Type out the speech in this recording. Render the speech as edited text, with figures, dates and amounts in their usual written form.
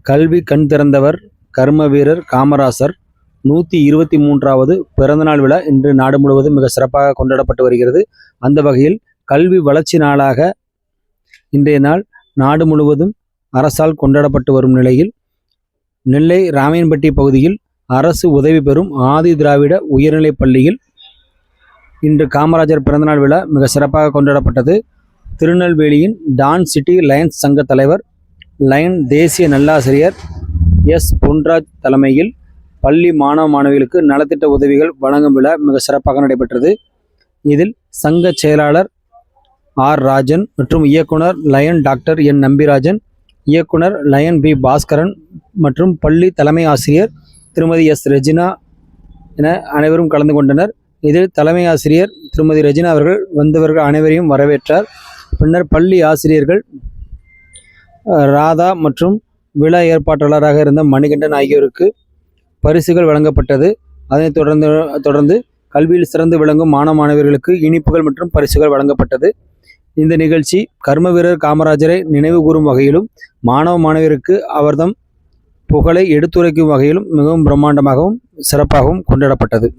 கல்வி கண் திறந்தவர் கர்ம வீரர் காமராசர் 123வது பிறந்தநாள் விழா இன்று நாடு முழுவதும் மிக சிறப்பாக கொண்டாடப்பட்டு வருகிறது. அந்த வகையில் கல்வி வளர்ச்சி நாளாக இன்றைய நாள் நாடு முழுவதும் அரசால் கொண்டாடப்பட்டு வரும் நிலையில் நெல்லை ராமையன்பட்டி பகுதியில் அரசு உதவி பெறும் ஆதி திராவிட உயர்நிலைப் பள்ளியில் இன்று காமராஜர் பிறந்தநாள் விழா மிக சிறப்பாக கொண்டாடப்பட்டது. திருநெல்வேலியின் டான் சிட்டி லயன்ஸ் சங்க தலைவர் லயன் தேசிய நல்லாசிரியர் எஸ் பொன்ராஜ் தலைமையில் பள்ளி மாணவ மாணவிகளுக்கு நலத்திட்ட உதவிகள் வழங்கும் விழா மிக சிறப்பாக நடைபெற்றது. இதில் சங்க செயலாளர் ஆர் ராஜன் மற்றும் இயக்குனர் லயன் டாக்டர் என் நம்பிராஜன், இயக்குனர் லயன் பி பாஸ்கரன் மற்றும் பள்ளி தலைமை ஆசிரியர் திருமதி எஸ் ரெஜினா என அனைவரும் கலந்து கொண்டனர். இதில் தலைமை ஆசிரியர் திருமதி ரெஜினா அவர்கள் வந்தவர்கள் அனைவரையும் வரவேற்றார். பின்னர் பள்ளி ஆசிரியர்கள் ராதா மற்றும் விழா ஏற்பாட்டாளராக இருந்த மணிகண்டன் ஆகியோருக்கு பரிசுகள் வழங்கப்பட்டது. அதனைத் தொடர்ந்து கல்வியில் சிறந்து விளங்கும் மாணவ மாணவர்களுக்கு இனிப்புகள் மற்றும் பரிசுகள் வழங்கப்பட்டது. இந்த நிகழ்ச்சி கர்ம வீரர் காமராஜரை நினைவு கூறும் வகையிலும் மாணவ மாணவருக்கு அவர்தம் புகழை எடுத்துரைக்கும் வகையிலும் மிகவும் பிரம்மாண்டமாகவும் சிறப்பாகவும் கொண்டாடப்பட்டது.